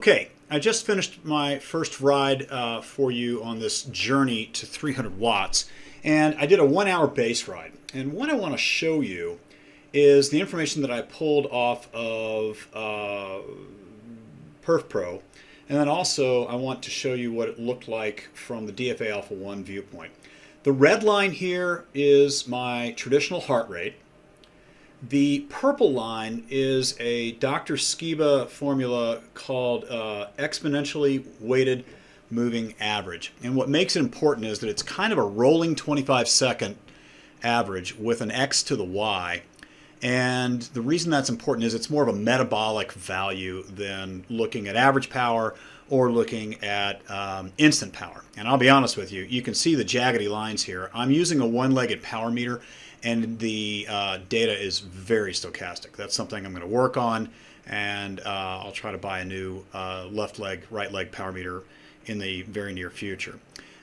Okay, I just finished my first ride for you on this journey to 300 watts, and I did a 1 hour base ride. And what I want to show you is the information that I pulled off of Perf Pro, and then also I want to show you what it looked like from the DFA Alpha 1 viewpoint. The red line here is my traditional heart rate. The purple line is a Dr. Skiba formula called exponentially weighted moving average. And what makes it important is that it's kind of a rolling 25-second average with an X to the Y. And the reason that's important is it's more of a metabolic value than looking at average power or looking at instant power. And I'll be honest with you, you can see the jaggedy lines here. I'm using a one-legged power meter, and the data is very stochastic. That's something I'm going to work on, and I'll try to buy a new left leg, right leg power meter in the very near future.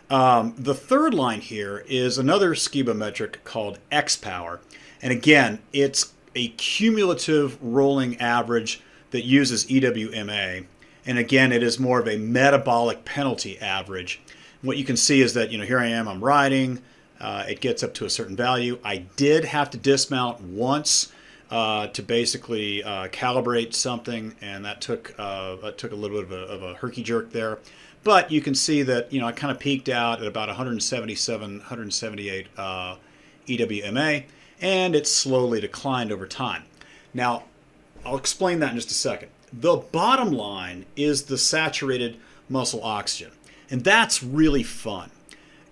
The third line here is another Skiba metric called X power. And again, it's a cumulative rolling average that uses EWMA. And again, it is more of a metabolic penalty average. What you can see is that, here I am, I'm riding. It gets up to a certain value. I did have to dismount once to basically calibrate something, and that took a little bit of a herky jerk there. But you can see that I kind of peaked out at about 177, 178 EWMA, and it slowly declined over time. Now, I'll explain that in just a second. The bottom line is the saturated muscle oxygen, and that's really fun.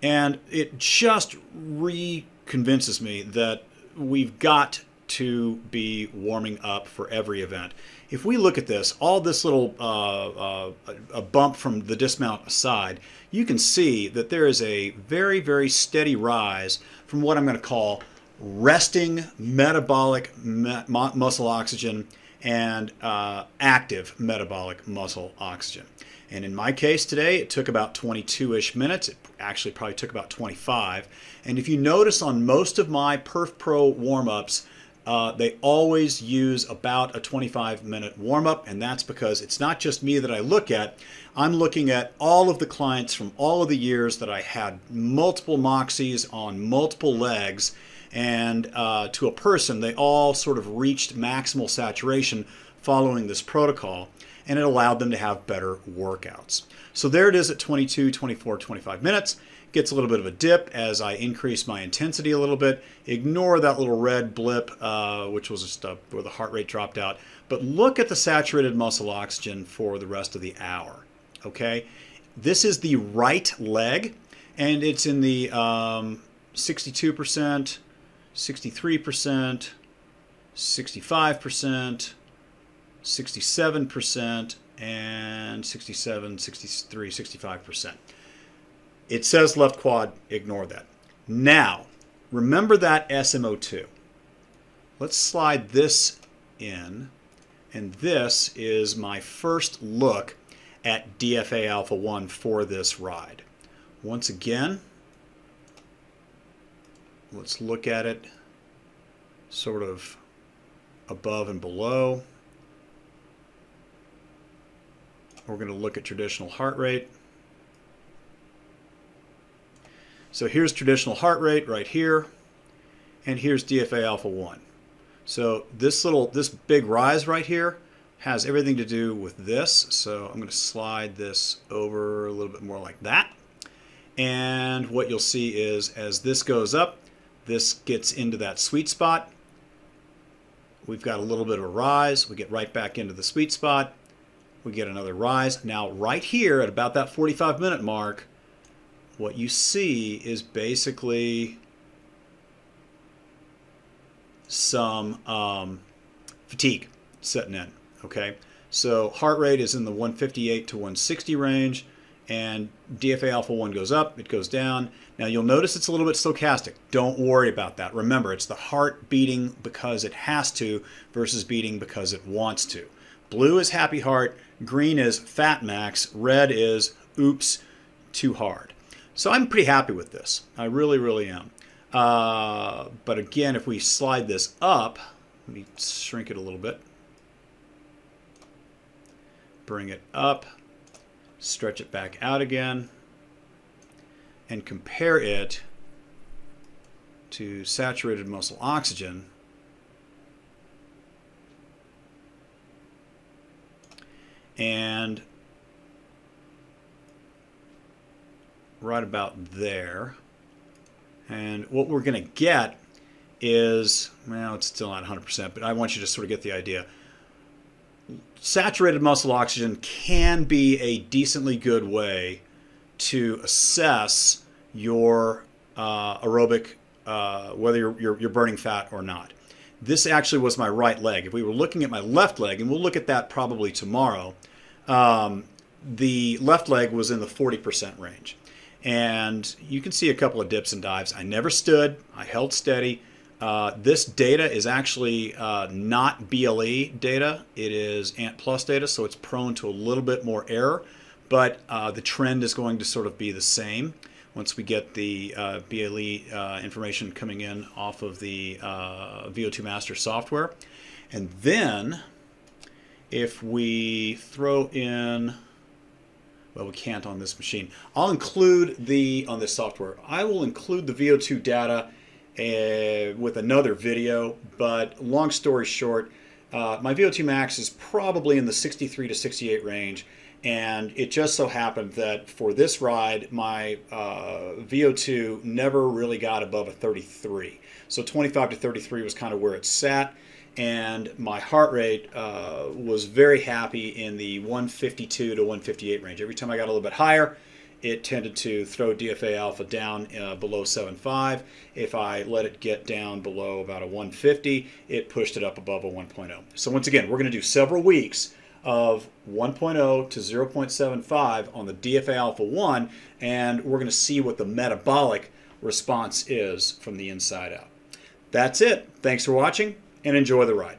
And it just reconvinces me that we've got to be warming up for every event. If we look at this, all this little a bump from the dismount aside, you can see that there is a very, very steady rise from what I'm going to call resting metabolic muscle oxygen and active metabolic muscle oxygen. And in my case today, it took about 22-ish minutes. It actually probably took about 25. And if you notice on most of my Perf Pro warm-ups, they always use about a 25-minute warm-up, and that's because it's not just me that I look at. I'm looking at all of the clients from all of the years that I had multiple Moxies on multiple legs, and to a person, they all sort of reached maximal saturation following this protocol, and it allowed them to have better workouts. So there it is at 22, 24, 25 minutes. Gets a little bit of a dip as I increase my intensity a little bit. Ignore that little red blip, which was just where the heart rate dropped out. But look at the saturated muscle oxygen for the rest of the hour. Okay, this is the right leg, and it's in the 62%, 63%, 65%, 67%, and 67, 63, 65%. It says left quad, ignore that. Now, remember that SMO2. Let's slide this in, and this is my first look at DFA Alpha 1 for this ride. Once again, let's look at it sort of above and below. We're going to look at traditional heart rate. So here's traditional heart rate right here, and here's DFA Alpha 1. So this big rise right here has everything to do with this. So I'm going to slide this over a little bit more like that. And what you'll see is as this goes up, this gets into that sweet spot. We've got a little bit of a rise. We get right back into the sweet spot. We get another rise. Now right here at about that 45-minute mark, what you see is basically some fatigue setting in. Okay, so heart rate is in the 158 to 160 range, and DFA Alpha 1 goes up, it goes down. Now you'll notice it's a little bit stochastic. Don't worry about that. Remember, it's the heart beating because it has to versus beating because it wants to. Blue is happy heart, green is fat max, red is oops, too hard. So I'm pretty happy with this. I really, really am. But again, if we slide this up, let me shrink it a little bit. bring it up, stretch it back out again, and compare it to saturated muscle oxygen. And right about there. And what we're going to get is, well, it's still not 100%, but I want you to sort of get the idea. Saturated muscle oxygen can be a decently good way to assess your aerobic, whether you're burning fat or not. This actually was my right leg. If we were looking at my left leg, and we'll look at that probably tomorrow, the left leg was in the 40% range. And you can see a couple of dips and dives. I never stood. I held steady. This data is actually not BLE data. It is ANT Plus data, so it's prone to a little bit more error. But the trend is going to sort of be the same once we get the BLE information coming in off of the VO2 Master software. And then if we throw in, well, we can't on this machine. I'll include on this software, I will include the VO2 data with another video, but long story short, my VO2 max is probably in the 63 to 68 range, and it just so happened that for this ride, my VO2 never really got above a 33. So 25 to 33 was kind of where it sat, and my heart rate was very happy in the 152 to 158 range. Every time I got a little bit higher, it tended to throw DFA alpha down below 7.5. If I let it get down below about a 150, it pushed it up above a 1.0. So once again, we're going to do several weeks of 1.0 to 0.75 on the DFA alpha 1, and we're going to see what the metabolic response is from the inside out. That's it. Thanks for watching, and enjoy the ride.